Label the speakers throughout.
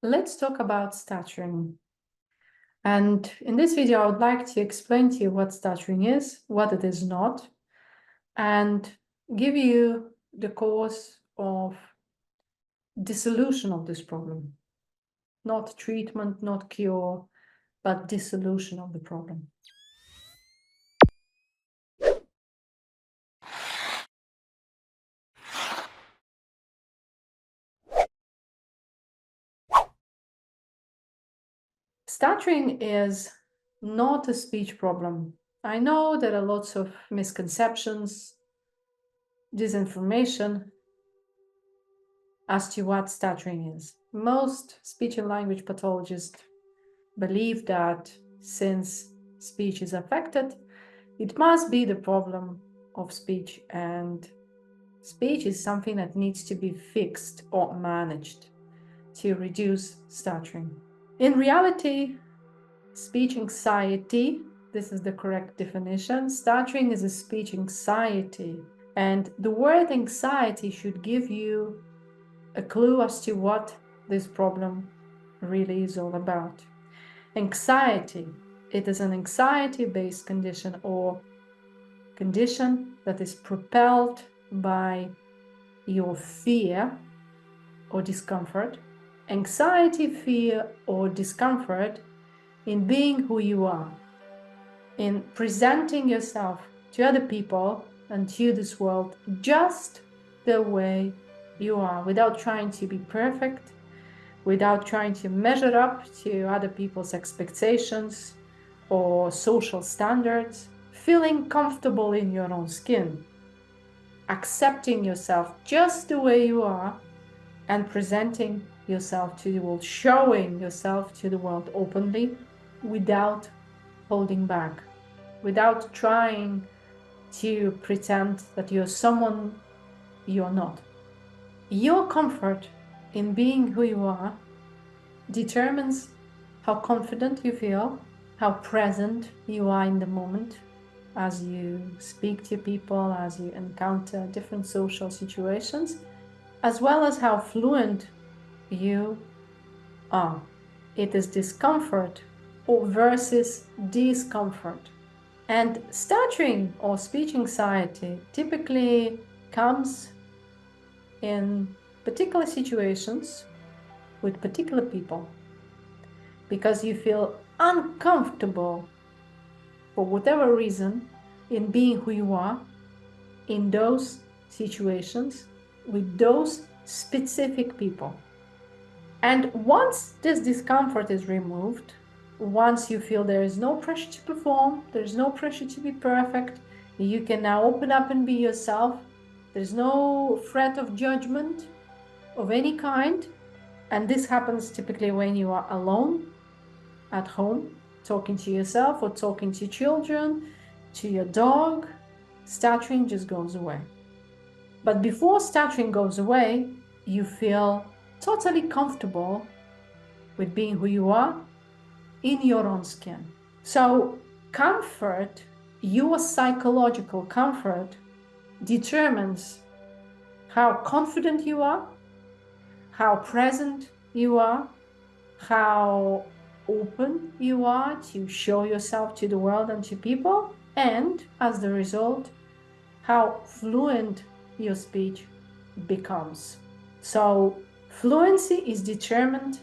Speaker 1: Let's talk about stuttering. And in this video, I would like to explain to you what stuttering is, what it is not, and give you the cause of dissolution of this problem. Not treatment, not cure, but dissolution of the problem. Stuttering is not a speech problem. I know there are lots of misconceptions, disinformation as to what stuttering is. Most speech and language pathologists believe that since speech is affected, it must be the problem of speech, and speech is something that needs to be fixed or managed to reduce stuttering. In reality, speech anxiety, this is the correct definition, stuttering is a speech anxiety, and the word anxiety should give you a clue as to what this problem really is all about. Anxiety, it is an anxiety-based condition or condition that is propelled by your fear or discomfort. Anxiety, fear, or discomfort in being who you are, in presenting yourself to other people and to this world just the way you are, without trying to be perfect, without trying to measure up to other people's expectations or social standards, feeling comfortable in your own skin, accepting yourself just the way you are, and presenting yourself to the world, showing yourself to the world openly without holding back, without trying to pretend that you're someone you're not. Your comfort in being who you are determines how confident you feel, how present you are in the moment as you speak to people, as you encounter different social situations, as well as how fluent you are. It is discomfort versus discomfort. And stuttering or speech anxiety typically comes in particular situations with particular people because you feel uncomfortable for whatever reason in being who you are in those situations with those specific people. And once this discomfort is removed, once you feel there is no pressure to perform, there's no pressure to be perfect, you can now open up and be yourself. There's no threat of judgment of any kind. And this happens typically when you are alone at home, talking to yourself or talking to children, to your dog. Stuttering just goes away. But before stuttering goes away, you feel totally comfortable with being who you are in your own skin. So comfort, your psychological comfort, determines how confident you are, how present you are, how open you are to show yourself to the world and to people, and as the result, how fluent your speech becomes. So fluency is determined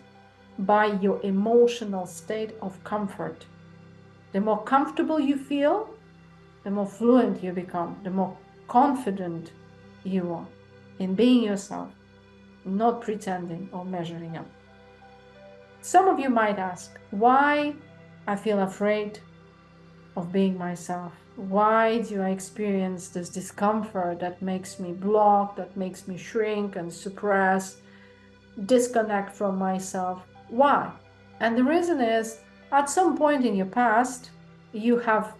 Speaker 1: by your emotional state of comfort. The more comfortable you feel, the more fluent you become, the more confident you are in being yourself, not pretending or measuring up. Some of you might ask, why I feel afraid of being myself? Why do I experience this discomfort that makes me block, that makes me shrink and suppress, disconnect from myself? Why? And the reason is, at some point in your past, you have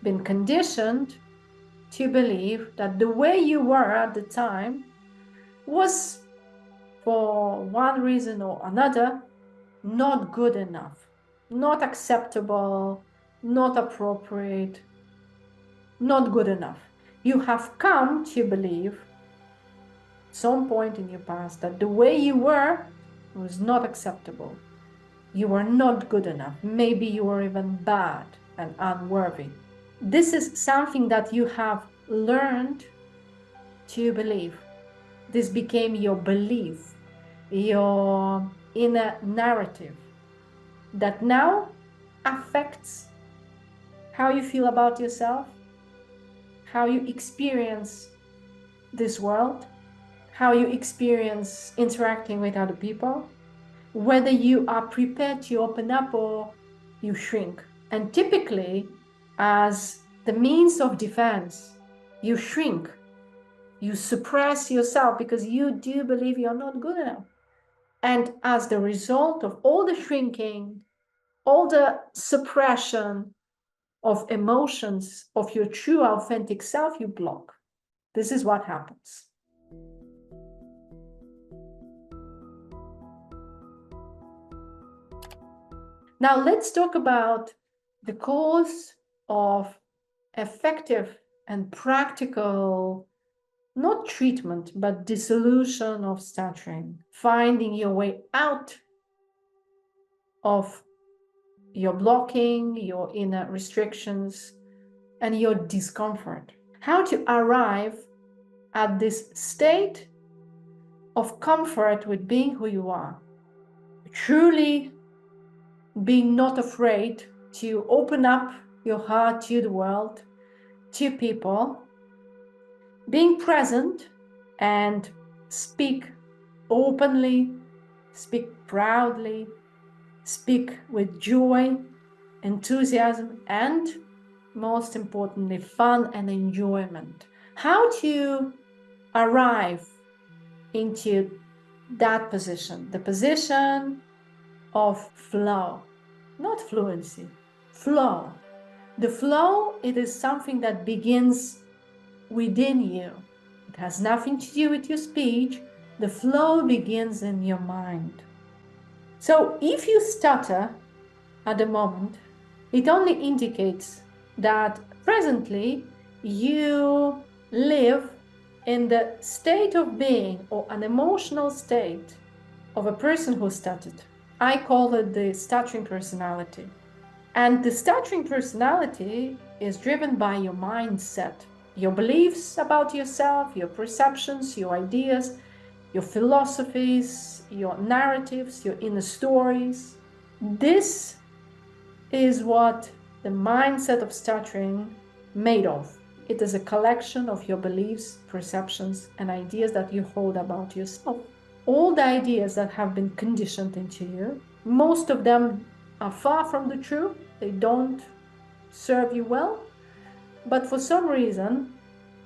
Speaker 1: been conditioned to believe that the way you were at the time was, for one reason or another, not good enough, not acceptable, not appropriate, not good enough. You have come to believe at some point in your past that the way you were was not acceptable. You were not good enough. Maybe you were even bad and unworthy. This is something that you have learned to believe. This became your belief, your inner narrative that now affects how you feel about yourself, how you experience this world, how you experience interacting with other people, whether you are prepared to open up or you shrink. And typically, as the means of defense, you shrink, you suppress yourself because you do believe you're not good enough. And as the result of all the shrinking, all the suppression of emotions of your true authentic self, you block. This is what happens. Now let's talk about the cause of effective and practical, not treatment, but dissolution of stuttering, finding your way out of your blocking, your inner restrictions, and your discomfort. How to arrive at this state of comfort with being who you are, truly being not afraid to open up your heart to the world, to people, being present and speak openly, speak proudly, speak with joy, enthusiasm, and most importantly, fun and enjoyment. How to arrive into that position, the position of flow, not fluency, flow. The flow, it is something that begins within you. It has nothing to do with your speech. The flow begins in your mind. So if you stutter at the moment, it only indicates that presently you live in the state of being or an emotional state of a person who stuttered. I call it the stuttering personality. And the stuttering personality is driven by your mindset, your beliefs about yourself, your perceptions, your ideas, your philosophies, your narratives, your inner stories. This is what the mindset of stuttering made of. It is a collection of your beliefs, perceptions, and ideas that you hold about yourself. All the ideas that have been conditioned into you, most of them are far from the truth. They don't serve you well. But for some reason,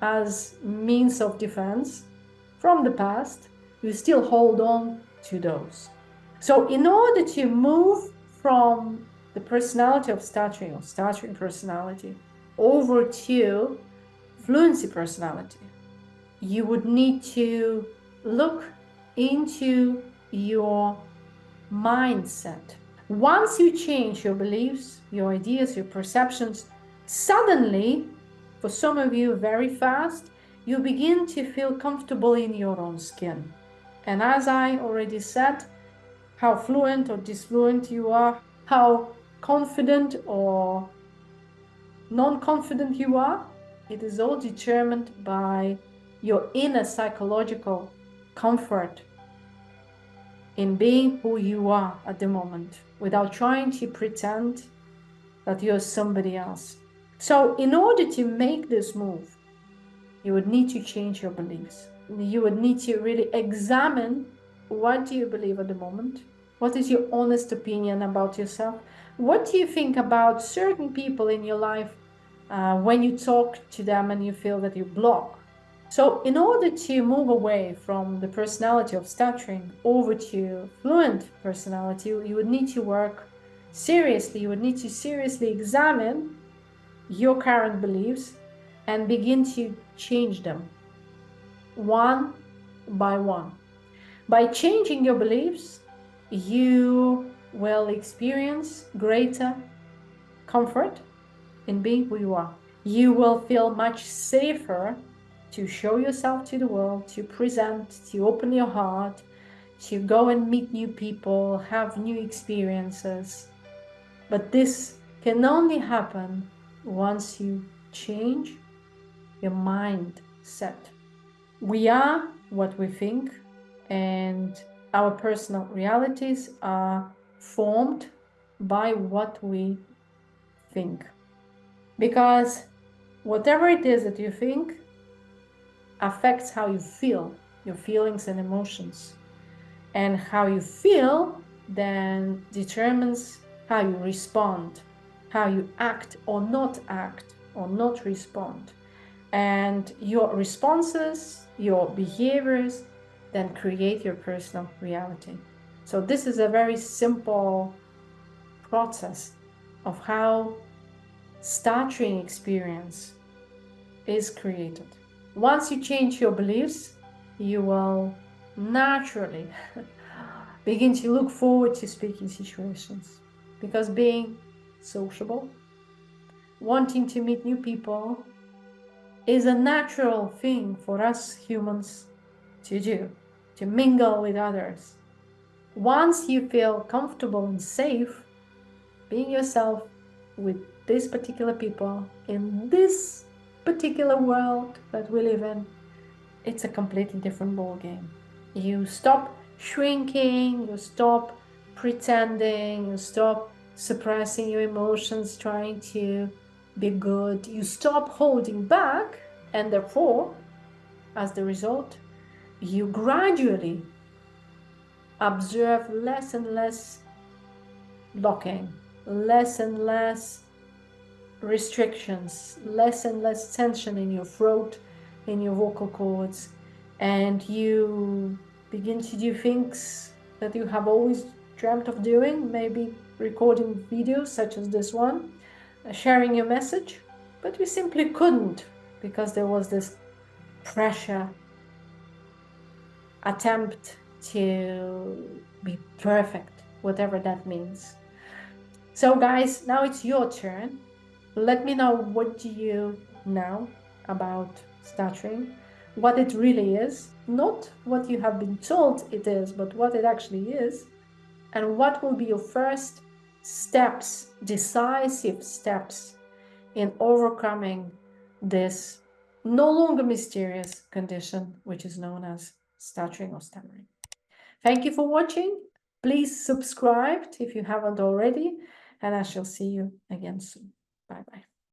Speaker 1: as means of defense from the past, you still hold on to those. So in order to move from the personality of stuttering or stuttering personality over to fluency personality, you would need to look into your mindset. Once you change your beliefs, your ideas, your perceptions, suddenly, for some of you very fast, you begin to feel comfortable in your own skin. And as I already said, how fluent or disfluent you are, how confident or non-confident you are, it is all determined by your inner psychological comfort in being who you are at the moment, without trying to pretend that you're somebody else. So in order to make this move, you would need to change your beliefs. You would need to really examine, what do you believe at the moment? What is your honest opinion about yourself? What do you think about certain people in your life when you talk to them and you feel that you block? So in order to move away from the personality of stuttering over to fluent personality, you would need to work seriously. You would need to seriously examine your current beliefs and begin to change them one by one. By changing your beliefs, you will experience greater comfort in being who you are. You will feel much safer to show yourself to the world, to present, to open your heart, to go and meet new people, have new experiences. But this can only happen once you change your mindset. We are what we think, and our personal realities are formed by what we think. Because whatever it is that you think affects how you feel, your feelings and emotions. And how you feel then determines how you respond, how you act or not respond. And your responses, your behaviors then create your personal reality. So this is a very simple process of how stuttering experience is created. Once you change your beliefs, you will naturally begin to look forward to speaking situations, because being sociable, wanting to meet new people, is a natural thing for us humans to do, to mingle with others. Once you feel comfortable and safe being yourself with these particular people in this particular world that we live in, it's a completely different ballgame. You stop shrinking, you stop pretending, you stop suppressing your emotions, trying to be good, you stop holding back, and therefore, as the result, you gradually observe less and less blocking, less and less restrictions, less and less tension in your throat, in your vocal cords, and you begin to do things that you have always dreamt of doing, maybe recording videos such as this one, sharing your message, but you simply couldn't because there was this pressure, attempt to be perfect, whatever that means. So guys, now it's your turn. Let me know, what do you know about stuttering, what it really is, not what you have been told it is, but what it actually is, and what will be your first steps, decisive steps, in overcoming this no longer mysterious condition, which is known as stuttering or stammering. Thank you for watching. Please subscribe if you haven't already, and I shall see you again soon. Bye-bye.